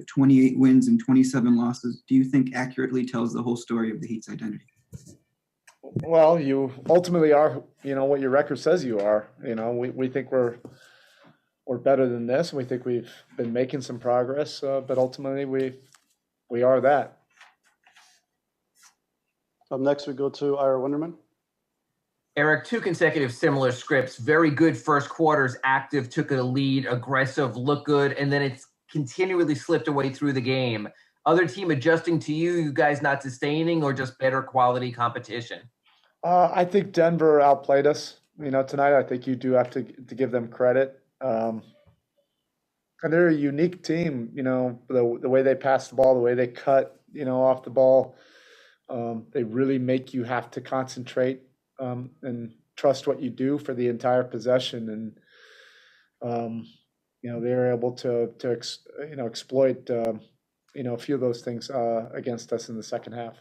with 28 wins and 27 losses, do you think accurately tells the whole story of the Heat's identity? Well, you ultimately are, what your record says you are. We think we're better than this, and we think we've been making some progress, but ultimately we are that. Up next, we go to Ira Winderman. Erik, 2 consecutive similar scripts. Very good first quarters, active, took a lead, aggressive, looked good, and then it's continually slipped away through the game. Other team adjusting to you guys not sustaining, or just better quality competition? I think Denver outplayed us, tonight. I think you do have to give them credit. And they're a unique team, the way they pass the ball, the way they cut, off the ball. They really make you have to concentrate and trust what you do for the entire possession. And, they're able to exploit, a few of those things against us in the second half.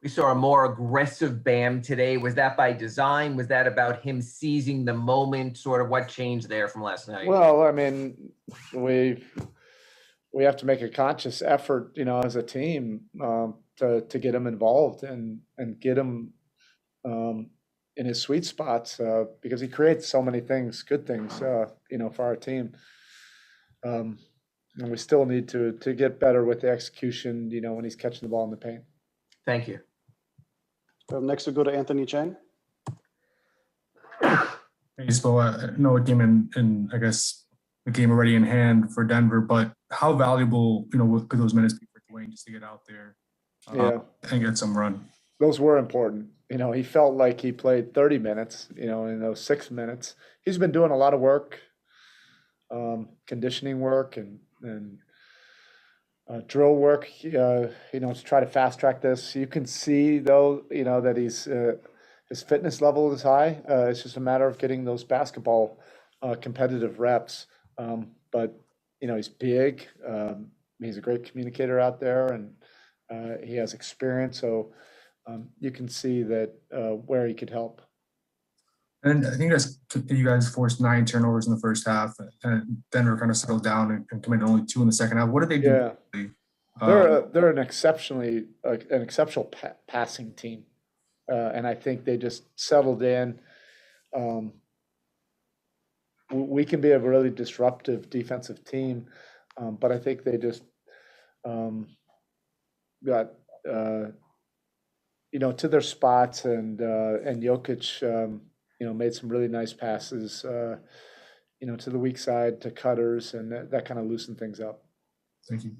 We saw a more aggressive Bam today. Was that by design? Was that about him seizing the moment? Sort of what changed there from last night? Well, I mean, we have to make a conscious effort, as a team, to get him involved and get him in his sweet spots, because he creates so many things, good things, for our team. And we still need to get better with the execution, when he's catching the ball in the paint. Thank you. Next, we go to Anthony Chang. Hey, Spo, I know it came in, I guess, the game already in hand for Denver, but how valuable, could those minutes be for Dwayne just to get out there and get some run? Those were important. He felt like he played 30 minutes, in those 6 minutes. He's been doing a lot of work, conditioning work and drill work, to try to fast track this. You can see, though, that his fitness level is high. It's just a matter of getting those basketball competitive reps. But, he's big. He's a great communicator out there, and he has experience. So you can see that where he could help. And I think you guys forced 9 turnovers in the first half, and Denver kind of settled down and committed only 2 in the second half. What did they do? Yeah. They're an exceptional passing team, and I think they just settled in. We can be a really disruptive defensive team, but I think they just got to their spots, and Jokic made some really nice passes, to the weak side, to cutters, and that kind of loosened things up. Thank you.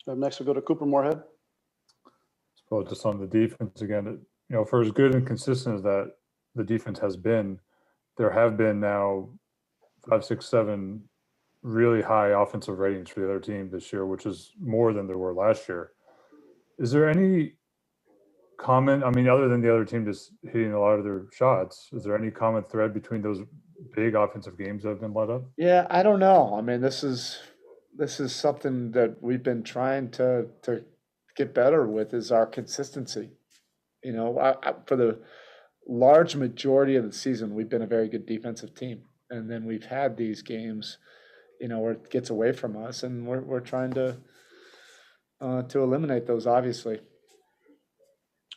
Next, we go to Cooper Moorhead. Well, just on the defense again, for as good and consistent as that the defense has been, there have been now 5, 6, 7 really high offensive ratings for the other team this year, which is more than there were last year. Is there any comment, other than the other team just hitting a lot of their shots, is there any common thread between those big offensive games that have been let up? Yeah, I don't know. This is something that we've been trying to get better with, is our consistency. For the large majority of the season, we've been a very good defensive team, and then we've had these games, where it gets away from us, and we're trying to eliminate those, obviously.